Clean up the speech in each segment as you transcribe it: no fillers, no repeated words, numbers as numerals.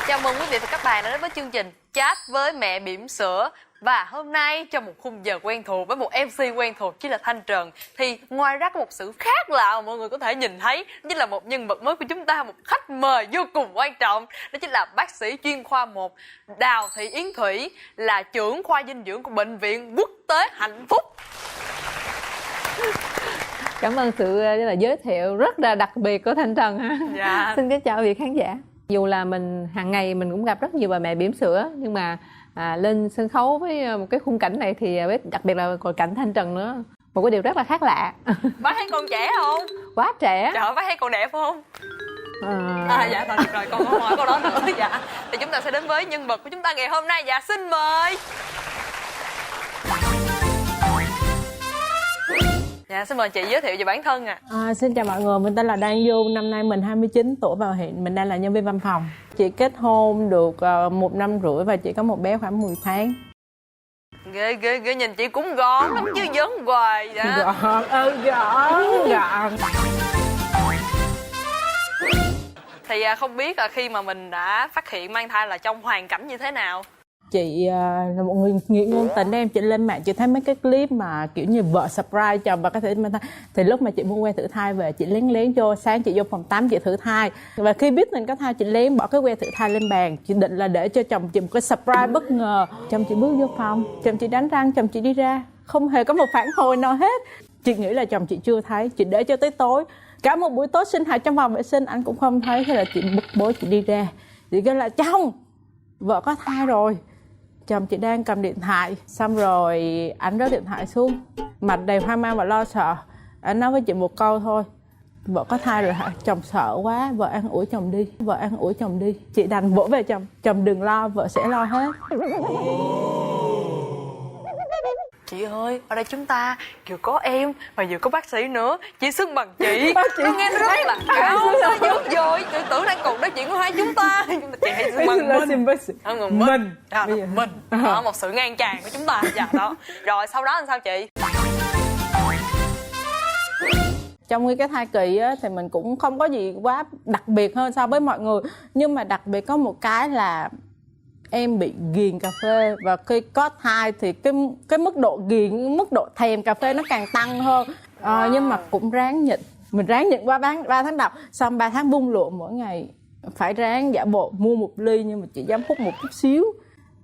Chào mừng quý vị và các bạn đã đến với chương trình Chat với mẹ bỉm sữa. Và hôm nay trong một khung giờ quen thuộc với một MC quen thuộc chính là Thanh Trần, thì ngoài ra có một sự khác lạ mà mọi người có thể nhìn thấy, đó chính là một nhân vật mới của chúng ta, một khách mời vô cùng quan trọng, đó chính là bác sĩ chuyên khoa 1 Đào Thị Yến Thủy, là trưởng khoa dinh dưỡng của Bệnh viện Quốc tế Hạnh Phúc. Cảm ơn sự giới thiệu rất là đặc biệt của Thanh Trần ha. Dạ. Xin kính chào quý vị khán giả. Dù là mình hàng ngày mình cũng gặp rất nhiều bà mẹ bỉm sữa, nhưng mà lên sân khấu với một cái khung cảnh này thì đặc biệt là ngồi cạnh Thanh Trần nữa, một cái điều rất là khác lạ. Bác thấy con trẻ không? Quá trẻ. Trời ơi, bác thấy con đẹp không? Dạ thôi được rồi, con không hỏi câu đó nữa. Dạ. Thì chúng ta sẽ đến với nhân vật của chúng ta ngày hôm nay. Dạ, xin mời. Dạ, xin mời chị giới thiệu về bản thân ạ. Xin chào mọi người, mình tên là Đan Du, năm nay mình 29 tuổi và hiện mình đang là nhân viên văn phòng. Chị kết hôn được 1 năm rưỡi và chị có một bé khoảng 10 tháng. Ghê, nhìn chị cũng gọn lắm chứ, vấn hoài vậy. Gọn. Thì không biết là khi mà mình đã phát hiện mang thai là trong hoàn cảnh như thế nào? Chị là một người nghiện ngôn tình, em chị lên mạng chị thấy mấy cái clip mà kiểu như vợ surprise chồng và có thể mang thai. Thì lúc mà chị mua que thử thai về, chị lén vô, sáng chị vô phòng 8 chị thử thai. Và khi biết mình có thai, chị lén bỏ cái que thử thai lên bàn. Chị định là để cho chồng chị một cái surprise bất ngờ. Chồng chị bước vô phòng, chồng chị đánh răng, chồng chị đi ra, không hề có một phản hồi nào hết. Chị nghĩ là chồng chị chưa thấy, chị để cho tới tối. Cả một buổi tối sinh hoạt trong phòng vệ sinh anh cũng không thấy. Thế là chị bực bối chị đi ra, chị kêu là chồng, vợ có thai rồi. Chồng chị đang cầm điện thoại, xong rồi anh rớt điện thoại xuống, mặt đầy hoang mang và lo sợ. Anh nói với chị một câu thôi: vợ có thai rồi hả? Chồng sợ quá, vợ an ủi chồng đi, vợ an ủi chồng đi. Chị đành vỗ về chồng, chồng đừng lo, vợ sẽ lo hết. Chị ơi, ở đây chúng ta vừa có em và vừa có bác sĩ nữa. Chị xưng bằng chị. Chị nghe nó rất là cao, nó dữ dội. Chị tưởng đang cùng nói chuyện của hai chúng ta. Chị hãy xưng bằng mình. Mình. Đó, một sự ngang tràn của chúng ta. Dạ đó. Rồi sau đó làm sao chị? Trong cái thai kỳ á, thì mình cũng không có gì quá đặc biệt hơn so với mọi người. Nhưng mà đặc biệt có một cái là em bị ghiền cà phê, và khi có thai thì cái mức độ ghiền, mức độ thèm cà phê nó càng tăng hơn. Nhưng mà cũng ráng nhịn. Mình ráng nhịn qua 3 tháng đầu, xong 3 tháng bung lụa mỗi ngày phải ráng giả bộ mua 1 ly, nhưng mà chỉ dám hút một chút xíu.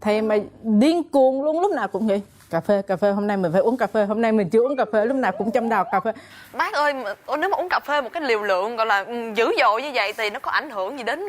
Thèm mà điên cuồng luôn, lúc nào cũng vậy. Cà phê, hôm nay mình phải uống cà phê, hôm nay mình chưa uống cà phê, lúc nào cũng châm đầu cà phê. Bác ơi, nếu mà uống cà phê một cái liều lượng gọi là dữ dội như vậy thì nó có ảnh hưởng gì đến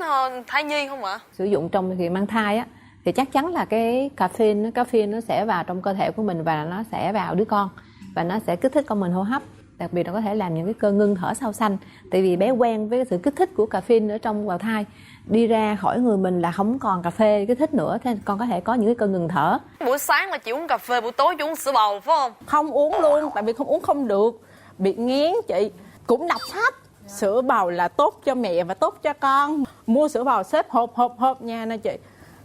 thai nhi không ạ? Sử dụng trong khi mang thai á thì chắc chắn là cái caffeine nó sẽ vào trong cơ thể của mình và nó sẽ vào đứa con, và nó sẽ kích thích con mình hô hấp, đặc biệt là có thể làm những cái cơn ngưng thở sau sanh. Tại vì bé quen với cái sự kích thích của caffeine ở trong bào thai, đi ra khỏi người mình là không còn cà phê kích thích nữa, thế con có thể có những cái cơn ngừng thở. Buổi sáng là chị uống cà phê, buổi tối chị uống sữa bầu phải không? Không uống luôn, tại vì không uống không được, bị nghén. Chị cũng đọc sách, sữa bầu là tốt cho mẹ và tốt cho con. Mua sữa bầu xếp hộp nha nè chị.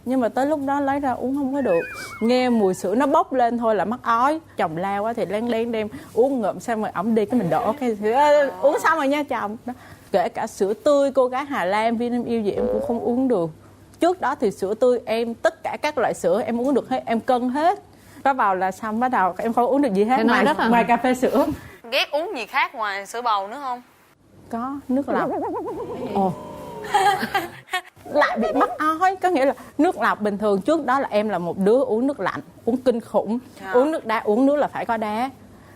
Nhưng mà tới lúc đó lấy ra uống không có được, nghe mùi sữa nó bốc lên thôi là mắc ói. Chồng lao quá thì lén đem uống ngụm, xong rồi ổng đi cái mình đổ cái uống xong rồi nha chồng đó. Kể cả sữa tươi cô gái Hà Lan Viên em yêu gì em cũng không uống được. Trước đó thì sữa tươi tất cả các loại sữa em uống được hết, em cân hết. Có vào là xong bắt đầu em không uống được gì hết ngoài cà phê sữa. Ghét uống gì khác ngoài sữa bầu nữa không? Có nước lọc. Lại bị mắc ói, có nghĩa là nước lọc bình thường trước đó là em là một đứa uống nước lạnh, uống kinh khủng, uống nước đá, uống nước là phải có đá.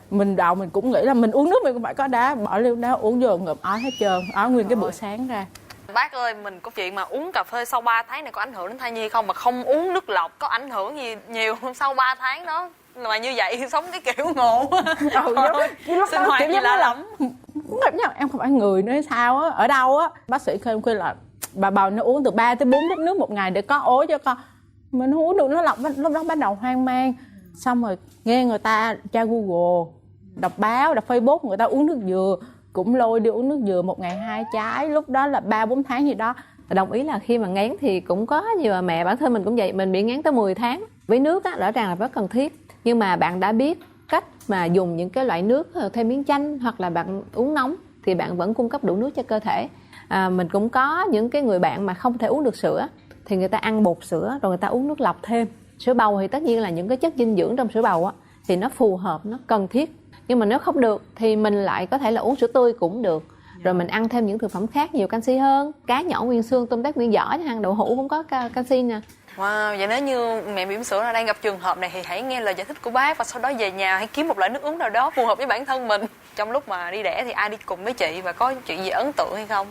Mình cũng nghĩ là mình uống nước mình cũng phải có đá, bỏ liều đá uống vô ngụm ói hết trơn, ói nguyên cái bữa sáng ra. Bác ơi, mình có chuyện mà uống cà phê sau 3 tháng này có ảnh hưởng đến thai nhi không, mà không uống nước lọc có ảnh hưởng gì nhiều sau 3 tháng đó? Mà như vậy sống cái kiểu ngộ. Sinh hoạt gì lạ lắm. Em không phải người nữa sao á, ở đâu á. Bác sĩ khuyên là bà bầu nó uống từ 3 tới 4 lít nước một ngày để có ối cho con. Mình không uống được nước lọc, lúc đó bắt đầu hoang mang. Xong rồi nghe người ta tra Google, đọc báo, đọc Facebook, người ta uống nước dừa, cũng lôi đi uống nước dừa một ngày 2 trái. Lúc đó là 3-4 tháng gì đó. Đồng ý là khi mà ngán thì cũng có nhiều bà mẹ, bản thân mình cũng vậy, mình bị ngán tới 10 tháng. Với nước á, rõ ràng là rất cần thiết. Nhưng mà bạn đã biết cách mà dùng những cái loại nước thêm miếng chanh hoặc là bạn uống nóng thì bạn vẫn cung cấp đủ nước cho cơ thể. Mình cũng có những cái người bạn mà không thể uống được sữa thì người ta ăn bột sữa rồi người ta uống nước lọc thêm. Sữa bầu thì tất nhiên là những cái chất dinh dưỡng trong sữa bầu á thì nó phù hợp, nó cần thiết. Nhưng mà nếu không được thì mình lại có thể là uống sữa tươi cũng được. Rồi mình ăn thêm những thực phẩm khác nhiều canxi hơn, cá nhỏ nguyên xương, tôm tép nguyên vỏ chẳng hạn, đậu hũ cũng có canxi nè. Wow, vậy nếu như mẹ bỉm sữa là đang gặp trường hợp này thì hãy nghe lời giải thích của bác và sau đó về nhà hãy kiếm một loại nước uống nào đó phù hợp với bản thân mình. Trong lúc mà đi đẻ thì ai đi cùng với chị và có chuyện gì ấn tượng hay không?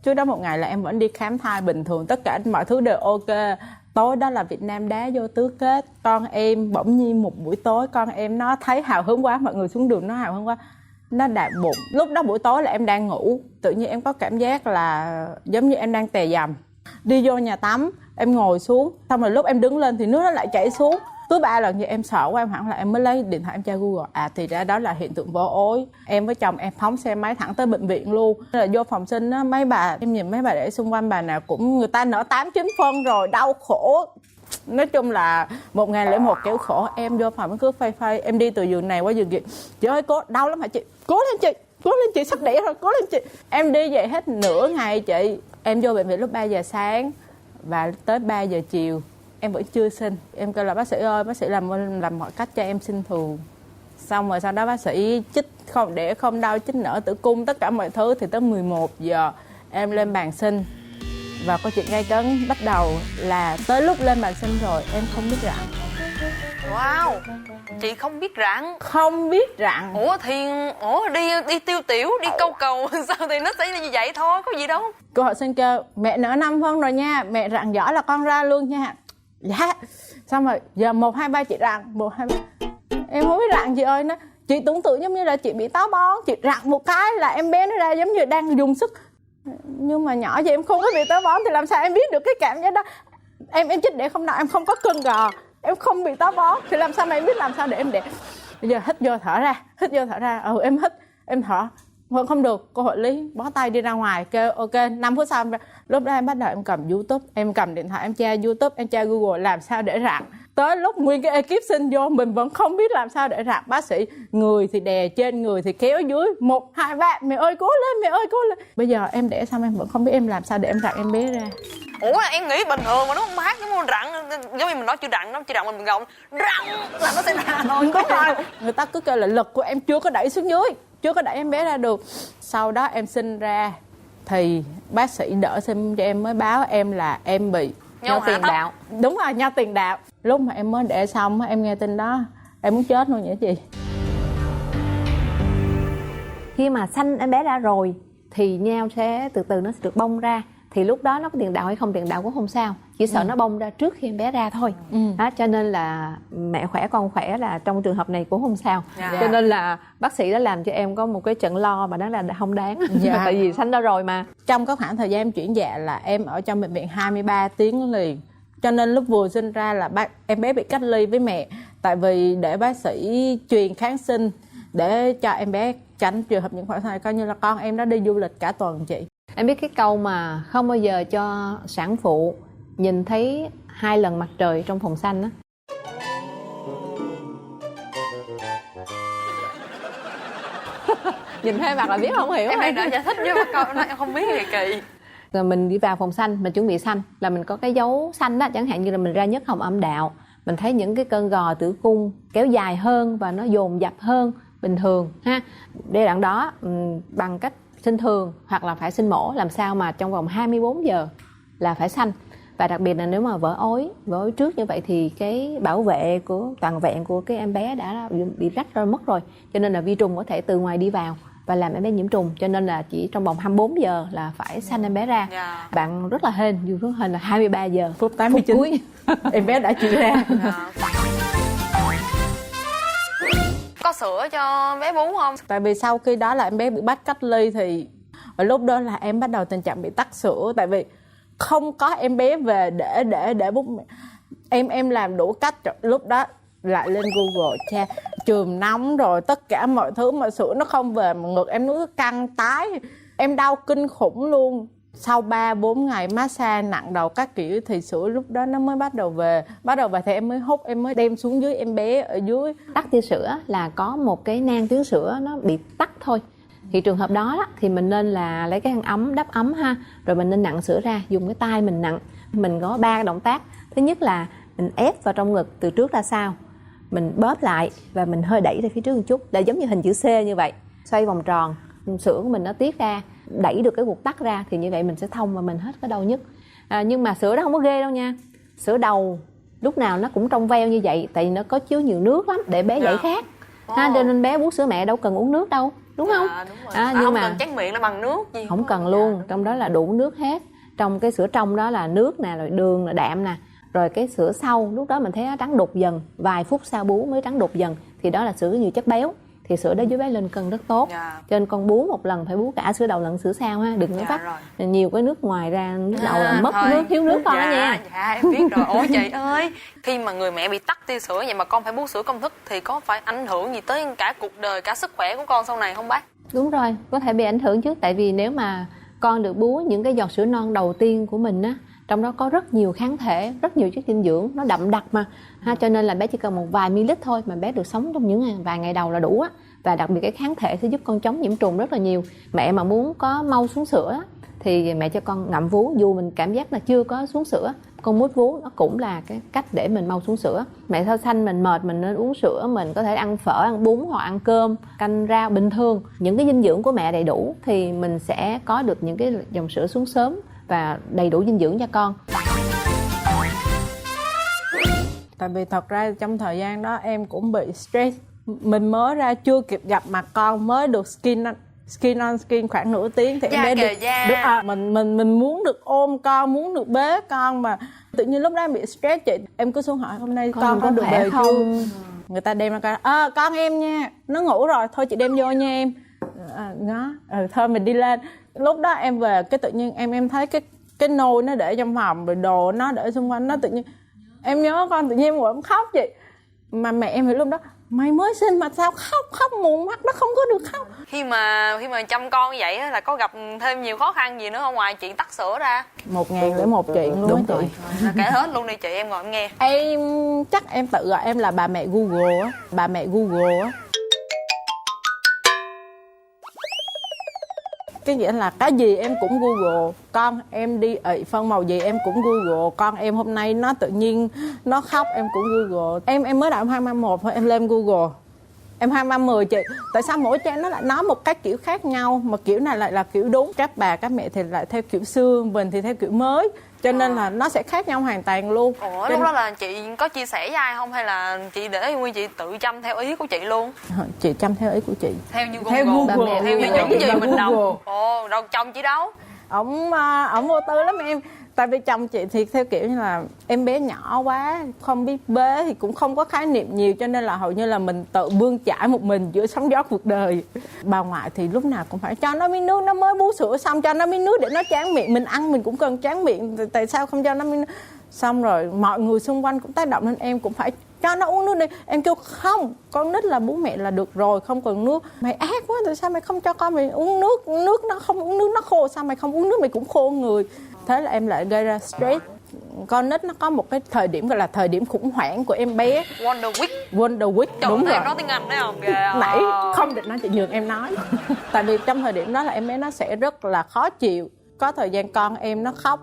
Trước đó một ngày là em vẫn đi khám thai bình thường, tất cả mọi thứ đều ok. Tối đó là Việt Nam đá vô tứ kết, con em bỗng nhiên một buổi tối con em nó thấy hào hứng quá, mọi người xuống đường nó hào hứng quá, nó đạp bụng. Lúc đó buổi tối là em đang ngủ, tự nhiên em có cảm giác là giống như em đang tè dầm. Đi vô nhà tắm, em ngồi xuống, xong rồi lúc em đứng lên thì nước nó lại chảy xuống. Cứ 3 lần như em sợ quá, em hoảng là em mới lấy điện thoại em tra Google. Thì ra đó là hiện tượng vỡ ối. Em với chồng em phóng xe máy thẳng tới bệnh viện luôn. Là vô phòng sinh á, mấy bà, em nhìn mấy bà để xung quanh bà nào cũng người ta nở 8-9 phân rồi, đau khổ. Nói chung là 1001 kiểu khổ. Em vô phòng cứ phay phay, em đi từ giường này qua giường kia. Chị ơi, cố đau lắm hả chị? Cố lên chị, cố lên chị, sắp đẻ rồi, cố lên chị. Em đi vậy hết nửa ngày chị. Em vô bệnh viện lúc 3 giờ sáng và tới 3 giờ chiều em vẫn chưa sinh. Em kêu là bác sĩ ơi, bác sĩ làm mọi cách cho em sinh thường. Xong rồi sau đó bác sĩ chích không để không đau, chích nở tử cung, tất cả mọi thứ. Thì tới 11 giờ em lên bàn sinh. Và câu chuyện gây cấn bắt đầu là tới lúc lên bàn sinh rồi em không biết rặn. Wow, chị không biết rặn. Không biết rặn. Ủa đi tiêu tiểu, đi câu cầu sao thì nó sẽ như vậy thôi, có gì đâu. Cô họ sinh kêu mẹ nở 5 phân rồi nha, mẹ rặn giỏi là con ra luôn nha. Dạ. Xong rồi giờ 1, 2, 3 chị rặn 1, 2, 3. Em không biết rặn chị ơi. Nó chị tưởng tượng giống như là chị bị táo bón, chị rặn một cái là em bé nó ra giống như đang dùng sức. Nhưng mà nhỏ vậy em không có bị táo bón thì làm sao em biết được cái cảm giác đó. Em chích để không đau, em không có cơn gò, em không bị táo bón thì làm sao mà em biết làm sao để em đẻ. Bây giờ hít vô thở ra, hít vô thở ra. Em hít, em thở vẫn không được. Cô hộ lý bó tay đi ra ngoài kêu ok 5 phút sau. Lúc đó em bắt đầu em cầm YouTube, em cầm điện thoại em tra YouTube, em tra Google làm sao để rặn. Tới lúc nguyên cái ekip sinh vô mình vẫn không biết làm sao để rặn. Bác sĩ người thì đè trên, người thì kéo dưới, 1, 2, 3, mẹ ơi cố lên, mẹ ơi cố lên. Bây giờ em đẻ xong em vẫn không biết em làm sao để em rặn em bé ra. Ủa em nghĩ bình thường mà nó không mát cái môn rặn, giống như mình nói chữ rặn nó, chữ rặn mình gồng rặn là nó sẽ ra thôi. Đúng rồi. Người ta cứ kêu là lực của em chưa có đẩy xuống dưới, chưa có đẩy em bé ra được. Sau đó em sinh ra thì bác sĩ đỡ sinh cho em mới báo em là em bị nhau tiền đạo. Đúng rồi, nhau tiền đạo. Lúc mà em mới đẻ xong em nghe tin đó em muốn chết luôn vậy chị. Khi mà sanh em bé ra rồi thì nhau sẽ từ từ nó sẽ được bong ra. Thì lúc đó nó có tiền đạo hay không tiền đạo cũng không sao, chỉ sợ nó bong ra trước khi em bé ra thôi. Cho nên là mẹ khỏe con khỏe là trong trường hợp này cũng không sao. Cho nên là bác sĩ đã làm cho em có một cái trận lo mà đó là không đáng. Tại vì sanh ra rồi mà. Trong cái khoảng thời gian em chuyển dạ là em ở trong bệnh viện 23 tiếng liền. Cho nên lúc vừa sinh ra là em bé bị cách ly với mẹ. Tại vì để bác sĩ truyền kháng sinh để cho em bé tránh trường hợp những khoảng thời coi như là con em nó đi du lịch cả tuần chị. Em biết cái câu mà không bao giờ cho sản phụ nhìn thấy 2 lần mặt trời trong phòng xanh á. Nhìn thấy mặt là biết không hiểu. Em đang đợi giải thích chứ mà câu nói em không biết gì kỳ. Rồi mình đi vào phòng xanh, mình chuẩn bị xanh là mình có cái dấu xanh đó, chẳng hạn như là mình ra nhất hồng âm đạo, mình thấy những cái cơn gò tử cung kéo dài hơn và nó dồn dập hơn bình thường ha. Giai đoạn đó bằng cách sinh thường hoặc là phải sinh mổ, làm sao mà trong vòng 24 giờ là phải sanh. Và đặc biệt là nếu mà vỡ ối trước như vậy thì cái bảo vệ của toàn vẹn của cái em bé đã bị rách ra mất rồi, cho nên là vi trùng có thể từ ngoài đi vào và làm em bé nhiễm trùng, cho nên là chỉ trong vòng 24 giờ là phải sanh em bé ra. Bạn rất là hên, dù rất hên là 23 giờ phút 89 phút cuối em bé đã chịu ra. Có sữa cho bé bú không? Tại vì sau khi đó là em bé bị bắt cách ly thì ở lúc đó là em bắt đầu tình trạng bị tắc sữa. Tại vì không có em bé về để bút. Em làm đủ cách. Lúc đó lại lên Google tra chườm nóng rồi tất cả mọi thứ mà sữa nó không về, mà ngực em nó cứ căng tái, em đau kinh khủng luôn. Sau 3-4 ngày massage nặng đầu các kiểu thì sữa lúc đó nó mới bắt đầu về thì em mới hút, em mới đem xuống dưới em bé ở dưới. Tắc tia sữa là có một cái nang tuyến sữa nó bị tắc thôi, Thì trường hợp đó thì mình nên là lấy cái khăn ấm đắp ấm ha, rồi mình nên nặn sữa ra, dùng cái tay mình nặn. Mình có 3 cái động tác. Thứ nhất là mình ép vào trong ngực từ trước ra sau, mình bóp lại và mình hơi đẩy ra phía trước một chút, để giống như hình chữ C như vậy, xoay vòng tròn, sữa của mình nó tiết ra, đẩy được cái cuộc tắc ra, thì như vậy mình sẽ thông và mình hết cái đau nhức. Nhưng mà sữa đó không có ghê đâu nha. Sữa đầu lúc nào nó cũng trong veo như vậy, tại vì nó có chứa nhiều nước lắm để bé dậy khát. Cho nên bé bú sữa mẹ đâu cần uống nước đâu, đúng không? Đúng rồi. Nhưng nhưng mà mà cần tráng miệng là bằng nước gì không cần luôn, trong đó là đủ nước hết. Trong cái sữa trong đó là nước nè, rồi đường là đạm nè, rồi cái sữa sau lúc đó mình thấy nó trắng đục dần, vài phút sau bú mới trắng đục dần, thì đó là sữa nhiều chất béo, thì sữa đó giúp bé lên cân rất tốt. Cho nên con bú một lần phải bú cả sữa đầu lẫn sữa sau ha, đừng có vắt nhiều cái nước ngoài ra, nước đầu là mất nước, thiếu nước con đó nha. Dạ em biết rồi. Ủa chị ơi, khi mà người mẹ bị tắc tia sữa vậy mà con phải bú sữa công thức thì có phải ảnh hưởng gì tới cả cuộc đời, cả sức khỏe của con sau này không bác? Đúng rồi, có thể bị ảnh hưởng chứ, tại vì nếu mà con được bú những cái giọt sữa non đầu tiên của mình á, trong đó có rất nhiều kháng thể, rất nhiều chất dinh dưỡng, nó đậm đặc mà ha, cho nên là bé chỉ cần một vài ml thôi mà bé được sống trong những vài ngày đầu là đủ á. Và đặc biệt cái kháng thể sẽ giúp con chống nhiễm trùng rất là nhiều. Mẹ mà muốn có mau xuống sữa á, thì mẹ cho con ngậm vú, dù mình cảm giác là chưa có xuống sữa, con mút vú nó cũng là cái cách để mình mau xuống sữa. Mẹ sau sanh mình mệt mình nên uống sữa, mình có thể ăn phở, ăn bún hoặc ăn cơm, canh rau bình thường. Những cái dinh dưỡng của mẹ đầy đủ thì mình sẽ có được những cái dòng sữa xuống sớm và đầy đủ dinh dưỡng cho con. Tại vì thật ra trong thời gian đó em cũng bị stress. Mình mới ra chưa kịp gặp mặt con, mới được skin on skin khoảng nửa tiếng thì em bé được mình muốn được ôm con, muốn được bế con, mà tự nhiên lúc đó em bị stress chị. Em cứ xuống hỏi hôm nay con có được về chưa? Người ta đem ra coi, con em nha, nó ngủ rồi, thôi chị đem vô nha em. Thôi mình đi lên. Lúc đó em về cái tự nhiên em thấy cái nôi nó để trong phòng, rồi đồ nó để xung quanh, nó tự nhiên em nhớ con, tự nhiên em ngồi em khóc chị. Mà mẹ em thì lúc đó, mày mới sinh mà sao khóc muộn mắt, nó không có được khóc. Khi mà chăm con như vậy là có gặp thêm nhiều khó khăn gì nữa không ngoài chuyện tắc sữa ra? 1001 chuyện luôn á chị. Kể hết luôn đi chị, em ngồi em nghe. Em chắc em tự gọi em là bà mẹ Google á, bà mẹ Google á. Cái nghĩa là cái gì em cũng Google. Con em đi ị phân màu gì em cũng Google. Con em hôm nay nó tự nhiên nó khóc em cũng Google. Em mới đọc 231 thôi em lên Google. Em 230 chị. Tại sao mỗi trang nó lại nói một cái kiểu khác nhau, mà kiểu này lại là kiểu đúng. Các bà các mẹ thì lại theo kiểu xưa, mình thì theo kiểu mới, cho nên là nó sẽ khác nhau hoàn toàn luôn. Ủa lúc đó là chị có chia sẻ với ai không, hay là chị để nguyên chị tự chăm theo ý của chị luôn? Chị chăm theo ý của chị. Theo như Google, theo như những gì mình đọc. Ồ, đâu chồng chị đâu? Ổng vô tư lắm em. Tại vì chồng chị thì theo kiểu như là em bé nhỏ quá, không biết bế thì cũng không có khái niệm nhiều, cho nên là hầu như là mình tự bươn chải một mình giữa sóng gió cuộc đời. Bà ngoại thì lúc nào cũng phải cho nó miếng nước, nó mới bú sữa xong cho nó miếng nước để nó tráng miệng. Mình ăn mình cũng cần tráng miệng, tại sao không cho nó miếng nước? Xong rồi mọi người xung quanh cũng tác động nên em cũng phải cho nó uống nước đi. Em kêu không, con nít là bú mẹ là được rồi, không cần nước. Mày ác quá, tại sao mày không cho con mày uống nước? Nước nó không uống nước nó khô, sao mày không uống nước mày cũng khô người. Thế là em lại gây ra stress. Con nít nó có một cái thời điểm gọi là thời điểm khủng hoảng của em bé. Wonder Week. Đúng rồi. Em nói tiếng Anh đấy không? Nãy không định nói, chị nhường em nói. Tại vì trong thời điểm đó là em bé nó sẽ rất là khó chịu. Có thời gian con em nó khóc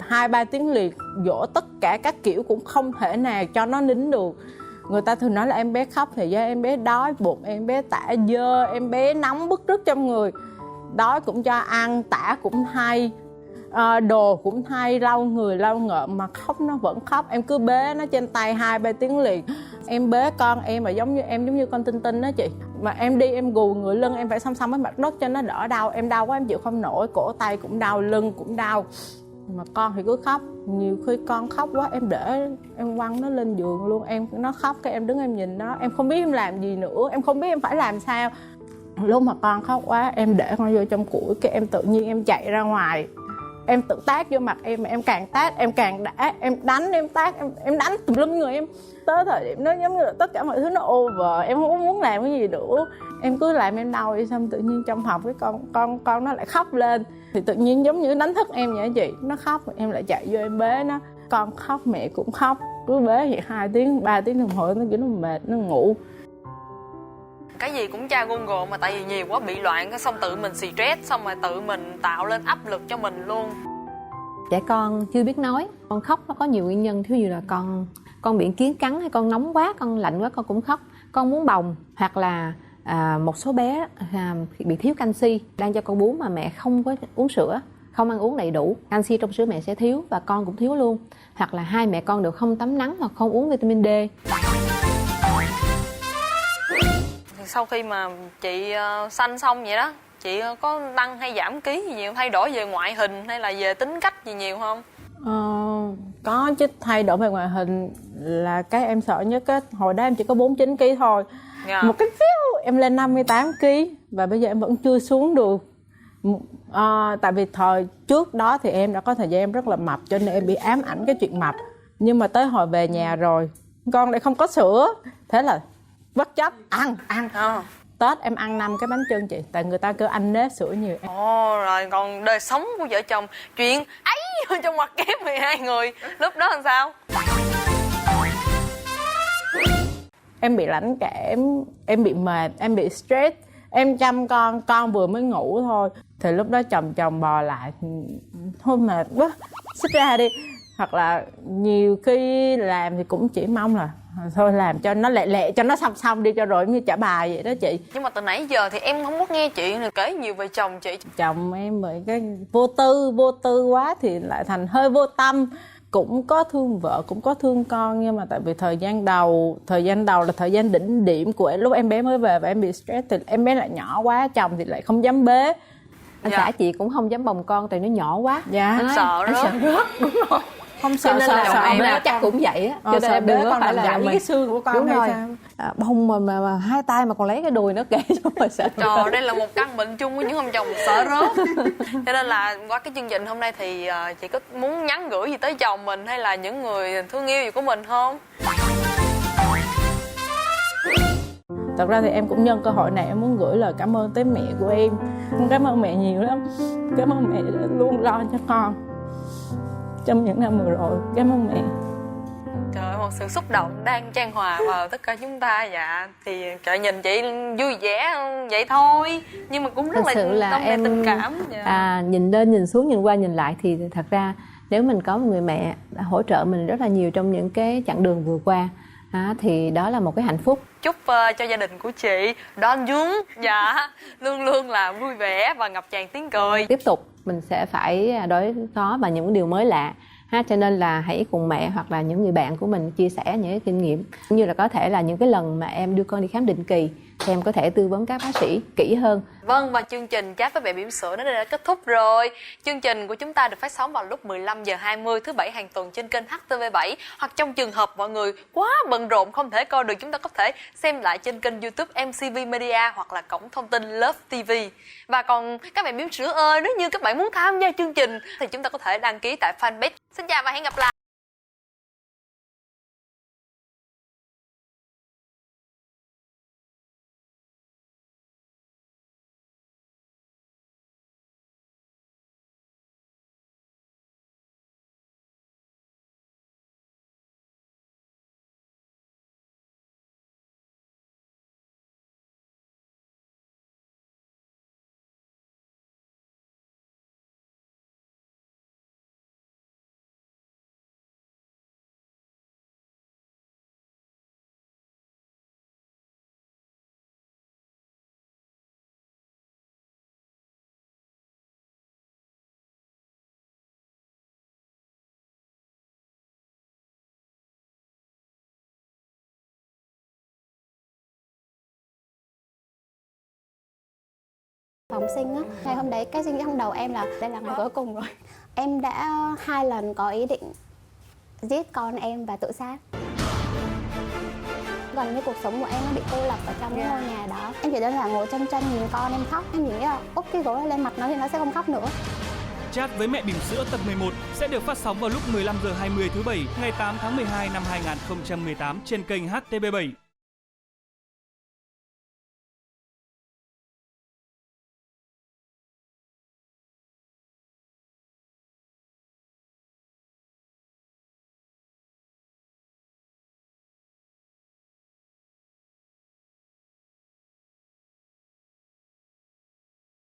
2-3 tiếng liền, dỗ tất cả các kiểu cũng không thể nào cho nó nín được. Người ta thường nói là em bé khóc thì do em bé đói bụng, em bé tả dơ, em bé nóng bứt rứt trong người. Đói cũng cho ăn, tả cũng hay, đồ cũng hay, lau người lau ngợm, mà khóc nó vẫn khóc. Em cứ bế nó trên tay 2-3 tiếng liền. Em bế con em mà giống như con Tinh Tinh đó chị. Mà em đi em gù người lưng em phải song song với mặt đất cho nó đỡ đau. Em đau quá em chịu không nổi, cổ tay cũng đau, lưng cũng đau. Mà con thì cứ khóc. Nhiều khi con khóc quá em để em quăng nó lên giường luôn. Nó khóc cái em đứng em nhìn nó, em không biết em làm gì nữa, em không biết em phải làm sao. Lúc mà con khóc quá em để con vô trong củi, cái em tự nhiên em chạy ra ngoài. Em tự tát vô mặt em càng tát em càng đã, em đánh em tát em đánh tùm lum người em. Tới thời điểm nó giống như là tất cả mọi thứ nó over, em không muốn làm cái gì nữa. Em cứ làm em đau vậy, xong tự nhiên trong phòng cái con nó lại khóc lên. Thì tự nhiên giống như đánh thức em vậy chị. Nó khóc em lại chạy vô em bế nó. Con khóc mẹ cũng khóc. Cứ bế vậy 2 tiếng 3 tiếng đồng hồ nó kiểu nó mệt nó ngủ. cái gì cũng tra Google, mà tại vì nhiều quá bị loạn, cái xong tự mình stress, xong rồi tự mình tạo lên áp lực cho mình luôn. Trẻ con chưa biết nói, con khóc nó có nhiều nguyên nhân, ví dụ là con bị kiến cắn, hay con nóng quá, con lạnh quá con cũng khóc, con muốn bồng, hoặc là một số bé bị thiếu canxi, đang cho con bú mà mẹ không có uống sữa, không ăn uống đầy đủ, canxi trong sữa mẹ sẽ thiếu và con cũng thiếu luôn, hoặc là hai mẹ con đều không tắm nắng hoặc không uống vitamin D. Sau khi mà chị sanh xong vậy đó, chị có tăng hay giảm ký gì nhiều, thay đổi về ngoại hình hay là về tính cách gì nhiều không? Có chứ, thay đổi về ngoại hình là cái em sợ nhất á. Hồi đó em chỉ có 49 kg thôi, một cái phiếu em lên 58 kg và bây giờ em vẫn chưa xuống được. Tại vì thời trước đó thì em đã có thời gian em rất là mập, cho nên em bị ám ảnh cái chuyện mập. Nhưng mà tới hồi về nhà rồi con lại không có sữa, thế là bất chấp ăn. Tết em ăn 5 cái bánh chưng chị, tại người ta kêu ăn nếp sữa nhiều. Rồi còn đời sống của vợ chồng, chuyện ấy trong ngoặc kép 12 người lúc đó làm sao? Em bị lãnh cảm, em bị mệt, em bị stress. Em chăm con vừa mới ngủ thôi thì lúc đó chồng bò lại, thôi mệt quá, xích ra đi. Hoặc là nhiều khi làm thì cũng chỉ mong là thôi làm cho nó lẹ cho nó xong đi cho rồi, như trả bài vậy đó chị. Nhưng mà từ nãy giờ thì em không có nghe chuyện này kể nhiều về chồng chị. Chồng em bị cái vô tư quá thì lại thành hơi vô tâm. Cũng có thương vợ, cũng có thương con, nhưng mà tại vì thời gian đầu là thời gian đỉnh điểm của em, lúc em bé mới về và em bị stress thì em bé lại nhỏ quá, chồng thì lại không dám bế. Anh xã chị cũng không dám bồng con tại nó nhỏ quá. Dạ. Sợ rớt. Đúng rồi. Không sợ em bế chắc cũng vậy á. Cho nên bế con làm là với cái xương của con. Đúng hay rồi. sao? Bông mà hai tay mà còn lấy cái đùi nó kệ cho mà sợ. Trời, đây là một căn bệnh chung của những ông chồng sợ rớt. Cho nên là qua cái chương trình hôm nay thì chị có muốn nhắn gửi gì tới chồng mình hay là những người thương yêu gì của mình không? Thật ra thì em cũng nhân cơ hội này em muốn gửi lời cảm ơn tới mẹ của em. Cảm ơn mẹ nhiều lắm. Cảm ơn mẹ đã luôn lo cho con trong những năm vừa rồi. Cảm ơn mẹ. Trời ơi, một sự xúc động đang chan hòa vào tất cả chúng ta. Dạ thì trời, nhìn chị vui vẻ vậy thôi nhưng mà cũng rất Thật sự là tâm em tình cảm. Dạ. Nhìn lên nhìn xuống nhìn qua nhìn lại thì thật ra nếu mình có một người mẹ đã hỗ trợ mình rất là nhiều trong những cái chặng đường vừa qua thì đó là một cái hạnh phúc. Chúc cho gia đình của chị Don Dũng luôn luôn là vui vẻ và ngập tràn tiếng cười. Tiếp tục mình sẽ phải đối phó và những điều mới lạ cho nên là hãy cùng mẹ hoặc là những người bạn của mình chia sẻ những cái kinh nghiệm, cũng như là có thể là những cái lần mà em đưa con đi khám định kỳ thì em có thể tư vấn các bác sĩ kỹ hơn. Vâng, và chương trình Chat với mẹ bỉm sữa đến đây đã kết thúc rồi. Chương trình của chúng ta được phát sóng vào lúc 15:20 thứ Bảy hàng tuần trên kênh HTV7, hoặc trong trường hợp mọi người quá bận rộn không thể coi được, chúng ta có thể xem lại trên kênh YouTube MCV Media hoặc là cổng thông tin Love TV. Và còn các mẹ bỉm sữa ơi, nếu như các bạn muốn tham gia chương trình thì chúng ta có thể đăng ký tại fanpage. Xin chào và hẹn gặp lại. Phòng sinh á, ngày hôm đấy cái suy nghĩ trong đầu em là đây là ngày cuối cùng rồi. Em đã 2 lần có ý định giết con em và tự sát. Gần như cuộc sống của em nó bị cô lập ở trong cái ngôi nhà đó. Em chỉ đơn giản ngồi chân nhìn con em khóc, em chỉ nghĩ là úp cái gối lên mặt nó thì nó sẽ không khóc nữa. Chat với mẹ bỉm sữa tập 11 sẽ được phát sóng vào lúc 15:20 thứ Bảy ngày 8 tháng 12 năm 2018 trên kênh HTV7.